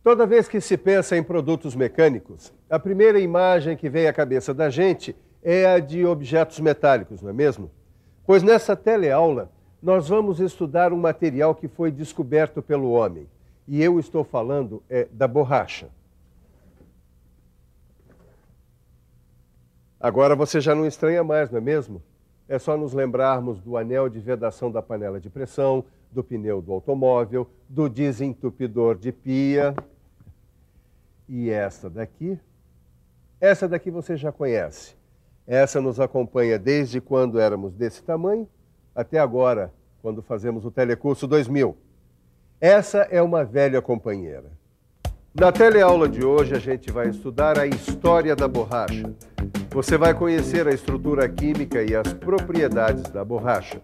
Toda vez que se pensa em produtos mecânicos, a primeira imagem que vem à cabeça da gente é a de objetos metálicos, não é mesmo? Pois nessa teleaula, nós vamos estudar um material que foi descoberto pelo homem. E eu estou falando da borracha. Agora você já não estranha mais, não é mesmo? É só nos lembrarmos do anel de vedação da panela de pressão, do pneu do automóvel, do desentupidor de pia. E essa daqui? Essa daqui você já conhece. Essa nos acompanha desde quando éramos desse tamanho até agora, quando fazemos o Telecurso 2000. Essa é uma velha companheira. Na teleaula de hoje, a gente vai estudar a história da borracha. Você vai conhecer a estrutura química e as propriedades da borracha.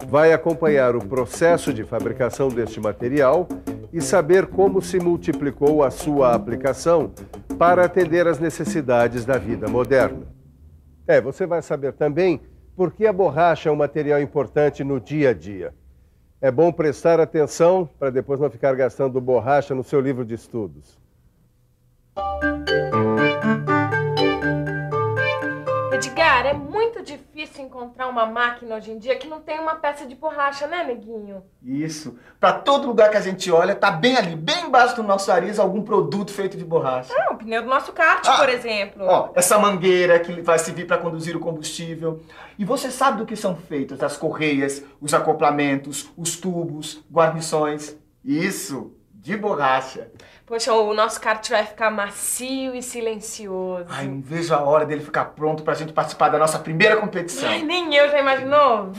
Vai acompanhar o processo de fabricação deste material e saber como se multiplicou a sua aplicação para atender às necessidades da vida moderna. Você vai saber também por que a borracha é um material importante no dia a dia. É bom prestar atenção para depois não ficar gastando borracha no seu livro de estudos. Edgar, é muito difícil encontrar uma máquina hoje em dia que não tem uma peça de borracha, né, neguinho? Isso. Para todo lugar que a gente olha, tá bem ali, bem embaixo do nosso nariz, algum produto feito de borracha. O pneu do nosso kart, por exemplo. Essa mangueira que vai servir para conduzir o combustível. E você sabe do que são feitas as correias, os acoplamentos, os tubos, guarnições. Isso, de borracha. Poxa, o nosso kart vai ficar macio e silencioso. Ai, não vejo a hora dele ficar pronto pra gente participar da nossa primeira competição. Ai, nem eu já imaginou.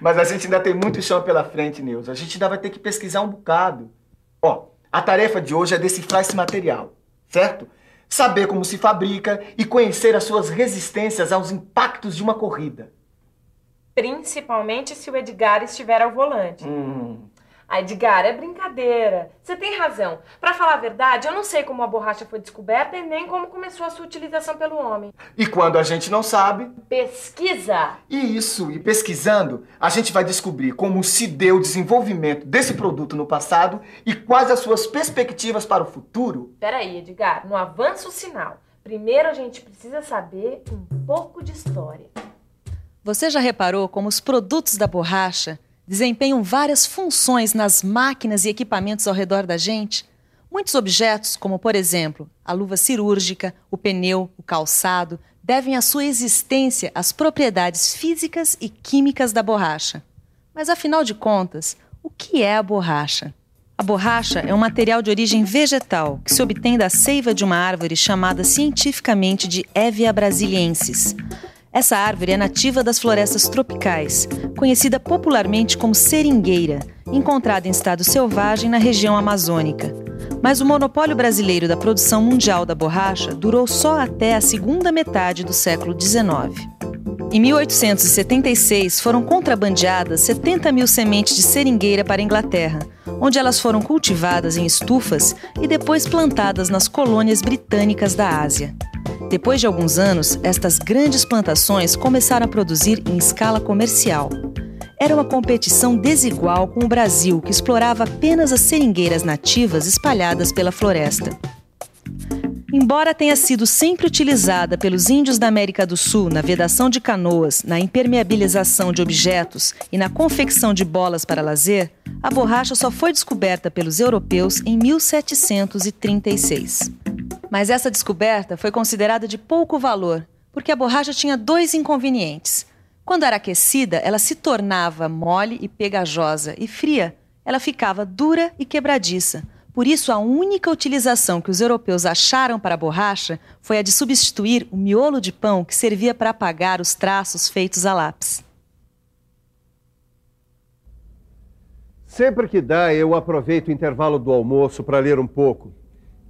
Mas a gente ainda tem muito chão pela frente, Neuza. A gente ainda vai ter que pesquisar um bocado. A tarefa de hoje é decifrar esse material, certo? Saber como se fabrica e conhecer as suas resistências aos impactos de uma corrida. Principalmente se o Edgar estiver ao volante. Edgar, é brincadeira. Você tem razão. Pra falar a verdade, eu não sei como a borracha foi descoberta e nem como começou a sua utilização pelo homem. E quando a gente não sabe... pesquisa! Isso, e pesquisando, a gente vai descobrir como se deu o desenvolvimento desse produto no passado e quais as suas perspectivas para o futuro. Peraí, Edgar, não avança o sinal. Primeiro a gente precisa saber um pouco de história. Você já reparou como os produtos da borracha desempenham várias funções nas máquinas e equipamentos ao redor da gente? Muitos objetos, como por exemplo, a luva cirúrgica, o pneu, o calçado, devem a sua existência às propriedades físicas e químicas da borracha. Mas afinal de contas, o que é a borracha? A borracha é um material de origem vegetal que se obtém da seiva de uma árvore chamada cientificamente de Hevea brasiliensis. Essa árvore é nativa das florestas tropicais, conhecida popularmente como seringueira, encontrada em estado selvagem na região amazônica. Mas o monopólio brasileiro da produção mundial da borracha durou só até a segunda metade do século XIX. Em 1876, foram contrabandeadas 70 mil sementes de seringueira para a Inglaterra, onde elas foram cultivadas em estufas e depois plantadas nas colônias britânicas da Ásia. Depois de alguns anos, estas grandes plantações começaram a produzir em escala comercial. Era uma competição desigual com o Brasil, que explorava apenas as seringueiras nativas espalhadas pela floresta. Embora tenha sido sempre utilizada pelos índios da América do Sul na vedação de canoas, na impermeabilização de objetos e na confecção de bolas para lazer, a borracha só foi descoberta pelos europeus em 1736. Mas essa descoberta foi considerada de pouco valor, porque a borracha tinha dois inconvenientes. Quando era aquecida, ela se tornava mole e pegajosa, e fria, ela ficava dura e quebradiça. Por isso, a única utilização que os europeus acharam para a borracha foi a de substituir o miolo de pão que servia para apagar os traços feitos a lápis. Sempre que dá, eu aproveito o intervalo do almoço para ler um pouco.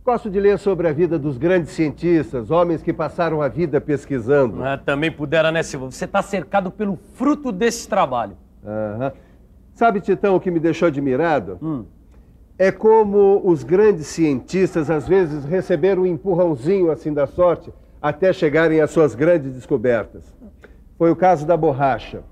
Gosto de ler sobre a vida dos grandes cientistas, homens que passaram a vida pesquisando. Também pudera, né, Silva? Você está cercado pelo fruto desse trabalho. Sabe, Titão, o que me deixou admirado? É como os grandes cientistas, às vezes, receberam um empurrãozinho assim da sorte até chegarem às suas grandes descobertas. Foi o caso da borracha.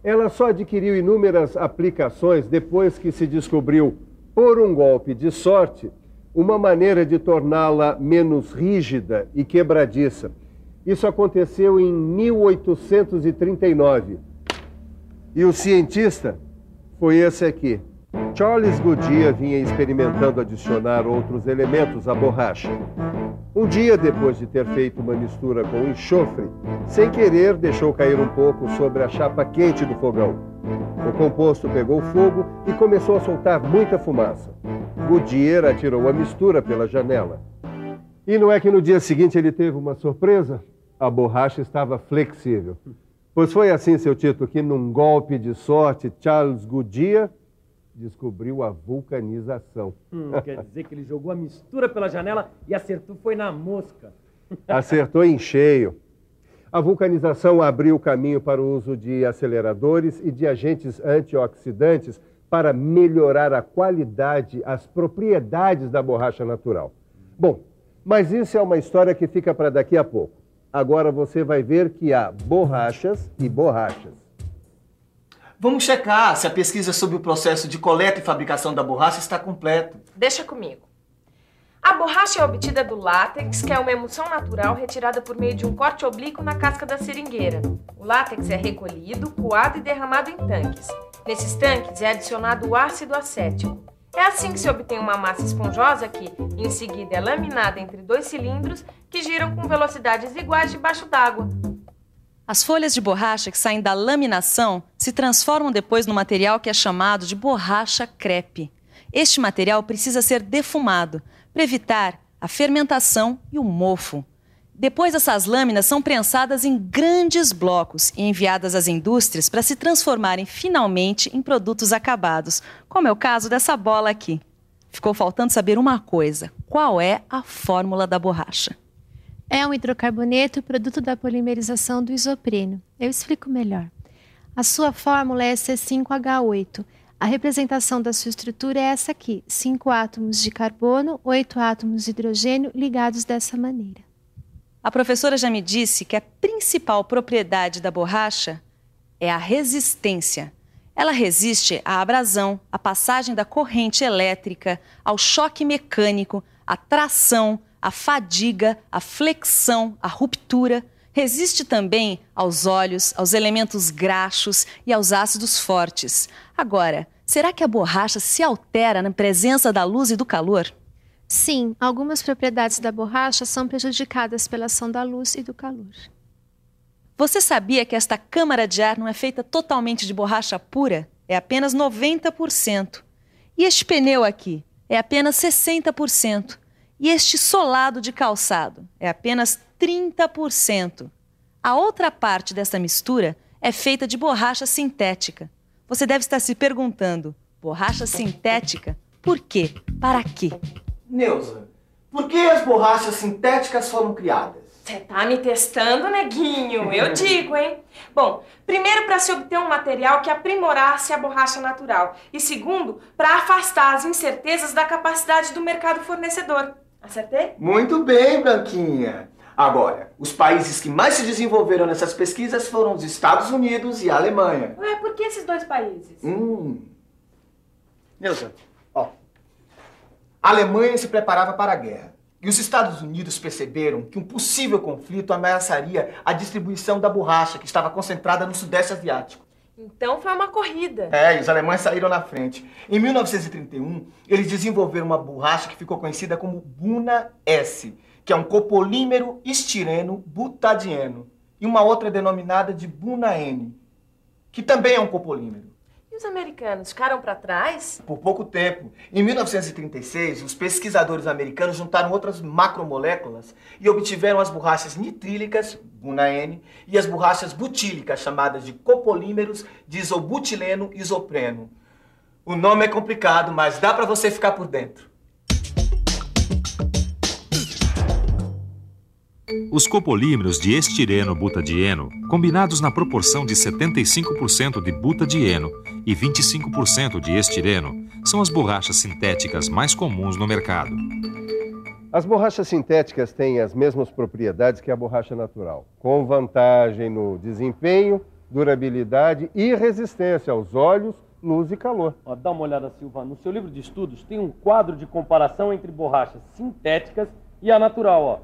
Ela só adquiriu inúmeras aplicações depois que se descobriu por um golpe de sorte, uma maneira de torná-la menos rígida e quebradiça. Isso aconteceu em 1839. E o cientista foi esse aqui. Charles Goodyear vinha experimentando adicionar outros elementos à borracha. Um dia, depois de ter feito uma mistura com enxofre, sem querer deixou cair um pouco sobre a chapa quente do fogão. O composto pegou fogo e começou a soltar muita fumaça. Goodyear atirou a mistura pela janela. E não é que no dia seguinte ele teve uma surpresa? A borracha estava flexível. Pois foi assim, seu Tito, que num golpe de sorte, Charles Goodyear descobriu a vulcanização. Quer dizer que ele jogou a mistura pela janela e acertou foi na mosca. Acertou em cheio. A vulcanização abriu caminho para o uso de aceleradores e de agentes antioxidantes para melhorar a qualidade, as propriedades da borracha natural. Bom, mas isso é uma história que fica para daqui a pouco. Agora você vai ver que há borrachas e borrachas. Vamos checar se a pesquisa sobre o processo de coleta e fabricação da borracha está completa. Deixa comigo. A borracha é obtida do látex, que é uma emulsão natural retirada por meio de um corte oblíquo na casca da seringueira. O látex é recolhido, coado e derramado em tanques. Nesses tanques é adicionado o ácido acético. É assim que se obtém uma massa esponjosa que, em seguida, é laminada entre dois cilindros que giram com velocidades iguais debaixo d'água. As folhas de borracha que saem da laminação se transformam depois no material que é chamado de borracha crepe. Este material precisa ser defumado para evitar a fermentação e o mofo. Depois, essas lâminas são prensadas em grandes blocos e enviadas às indústrias para se transformarem finalmente em produtos acabados, como é o caso dessa bola aqui. Ficou faltando saber uma coisa: qual é a fórmula da borracha? É um hidrocarboneto, produto da polimerização do isopreno. Eu explico melhor. A sua fórmula é C5H8. A representação da sua estrutura é essa aqui: 5 átomos de carbono, 8 átomos de hidrogênio ligados dessa maneira. A professora já me disse que a principal propriedade da borracha é a resistência. Ela resiste à abrasão, à passagem da corrente elétrica, ao choque mecânico, à tração, à fadiga, à flexão, à ruptura. Resiste também aos óleos, aos elementos graxos e aos ácidos fortes. Agora, será que a borracha se altera na presença da luz e do calor? Sim, algumas propriedades da borracha são prejudicadas pela ação da luz e do calor. Você sabia que esta câmara de ar não é feita totalmente de borracha pura? É apenas 90%. E este pneu aqui é apenas 60%. E este solado de calçado é apenas 30%. A outra parte dessa mistura é feita de borracha sintética. Você deve estar se perguntando: borracha sintética? Por quê? Para quê? Neuza, por que as borrachas sintéticas foram criadas? Você tá me testando, neguinho? Eu digo, hein? Bom, primeiro para se obter um material que aprimorasse a borracha natural. E segundo, para afastar as incertezas da capacidade do mercado fornecedor. Acertei? Muito bem, Branquinha. Agora, os países que mais se desenvolveram nessas pesquisas foram os Estados Unidos e a Alemanha. Ué, por que esses dois países? Neuza, ó. A Alemanha se preparava para a guerra. E os Estados Unidos perceberam que um possível conflito ameaçaria a distribuição da borracha que estava concentrada no Sudeste Asiático. Então foi uma corrida. É, e os alemães saíram na frente. Em 1931, eles desenvolveram uma borracha que ficou conhecida como Buna S, que é um copolímero estireno butadieno, e uma outra denominada de Buna N, que também é um copolímero. E os americanos ficaram para trás? Por pouco tempo. Em 1936, os pesquisadores americanos juntaram outras macromoléculas e obtiveram as borrachas nitrílicas, Buna N, e as borrachas butílicas, chamadas de copolímeros de isobutileno isopreno. O nome é complicado, mas dá para você ficar por dentro. Os copolímeros de estireno-butadieno, combinados na proporção de 75% de butadieno e 25% de estireno, são as borrachas sintéticas mais comuns no mercado. As borrachas sintéticas têm as mesmas propriedades que a borracha natural, com vantagem no desempenho, durabilidade e resistência aos óleos, luz e calor. Ó, dá uma olhada, Silva. No seu livro de estudos tem um quadro de comparação entre borrachas sintéticas e a natural, ó.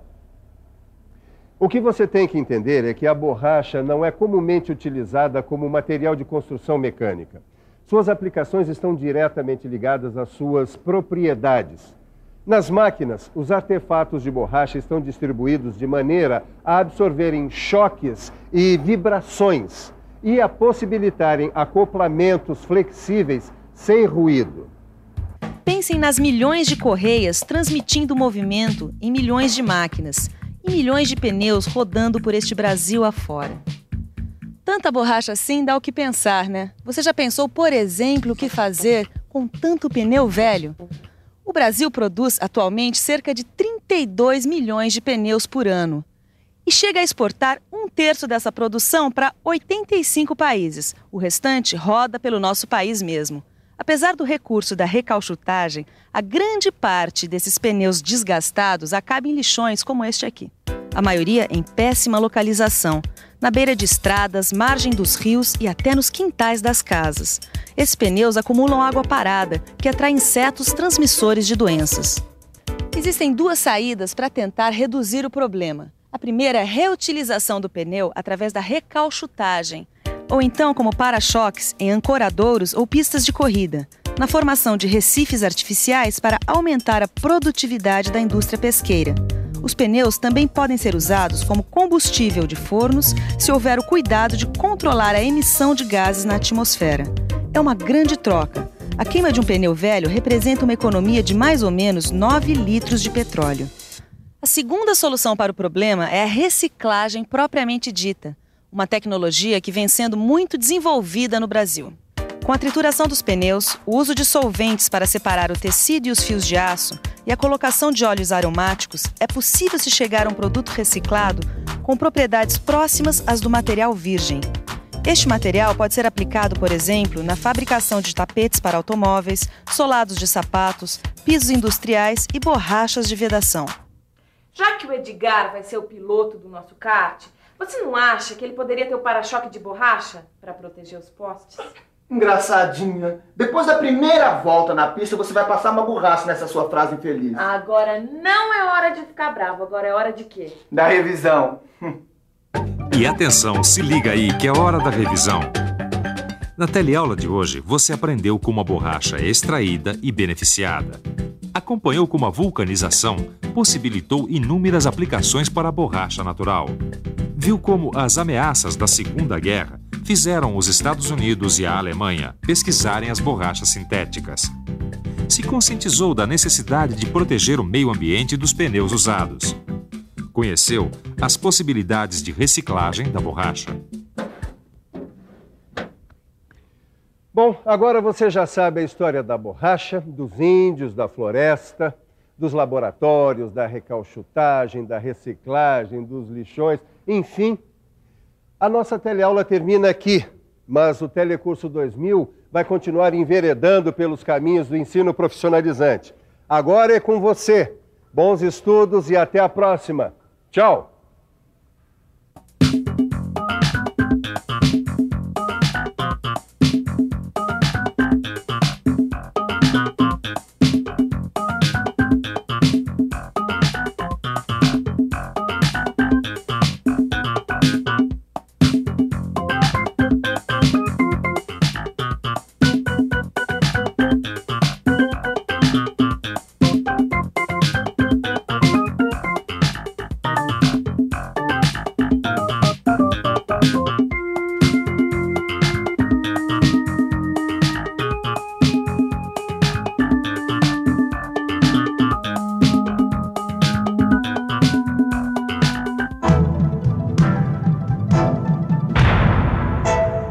O que você tem que entender é que a borracha não é comumente utilizada como material de construção mecânica. Suas aplicações estão diretamente ligadas às suas propriedades. Nas máquinas, os artefatos de borracha estão distribuídos de maneira a absorverem choques e vibrações e a possibilitarem acoplamentos flexíveis sem ruído. Pensem nas milhões de correias transmitindo movimento em milhões de máquinas e milhões de pneus rodando por este Brasil afora. Tanta borracha assim dá o que pensar, né? Você já pensou, por exemplo, o que fazer com tanto pneu velho? O Brasil produz atualmente cerca de 32 milhões de pneus por ano e chega a exportar 1/3 dessa produção para 85 países. O restante roda pelo nosso país mesmo. Apesar do recurso da recalchutagem, a grande parte desses pneus desgastados acaba em lixões como este aqui. A maioria em péssima localização, na beira de estradas, margem dos rios e até nos quintais das casas. Esses pneus acumulam água parada, que atrai insetos transmissores de doenças. Existem 2 saídas para tentar reduzir o problema. A primeira é a reutilização do pneu através da recalchutagem, ou então como para-choques em ancoradouros ou pistas de corrida, na formação de recifes artificiais para aumentar a produtividade da indústria pesqueira. Os pneus também podem ser usados como combustível de fornos se houver o cuidado de controlar a emissão de gases na atmosfera. É uma grande troca. A queima de um pneu velho representa uma economia de mais ou menos 9 litros de petróleo. A segunda solução para o problema é a reciclagem propriamente dita, uma tecnologia que vem sendo muito desenvolvida no Brasil. Com a trituração dos pneus, o uso de solventes para separar o tecido e os fios de aço e a colocação de óleos aromáticos, é possível se chegar a um produto reciclado com propriedades próximas às do material virgem. Este material pode ser aplicado, por exemplo, na fabricação de tapetes para automóveis, solados de sapatos, pisos industriais e borrachas de vedação. Já que o Edgar vai ser o piloto do nosso kart, você não acha que ele poderia ter o para-choque de borracha para proteger os postes? Engraçadinha. Depois da primeira volta na pista, você vai passar uma borracha nessa sua frase infeliz. Agora não é hora de ficar bravo. Agora é hora de quê? Da revisão. E atenção, se liga aí que é hora da revisão. Na teleaula de hoje, você aprendeu como a borracha é extraída e beneficiada. Acompanhou como a vulcanização possibilitou inúmeras aplicações para a borracha natural. Viu como as ameaças da Segunda Guerra fizeram os Estados Unidos e a Alemanha pesquisarem as borrachas sintéticas. Se conscientizou da necessidade de proteger o meio ambiente dos pneus usados. Conheceu as possibilidades de reciclagem da borracha. Bom, agora você já sabe a história da borracha, dos índios, da floresta, dos laboratórios, da recalchutagem, da reciclagem, dos lixões, enfim. A nossa teleaula termina aqui, mas o Telecurso 2000 vai continuar enveredando pelos caminhos do ensino profissionalizante. Agora é com você. Bons estudos e até a próxima. Tchau!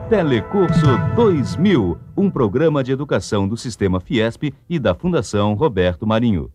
Telecurso 2000, um programa de educação do Sistema Fiesp e da Fundação Roberto Marinho.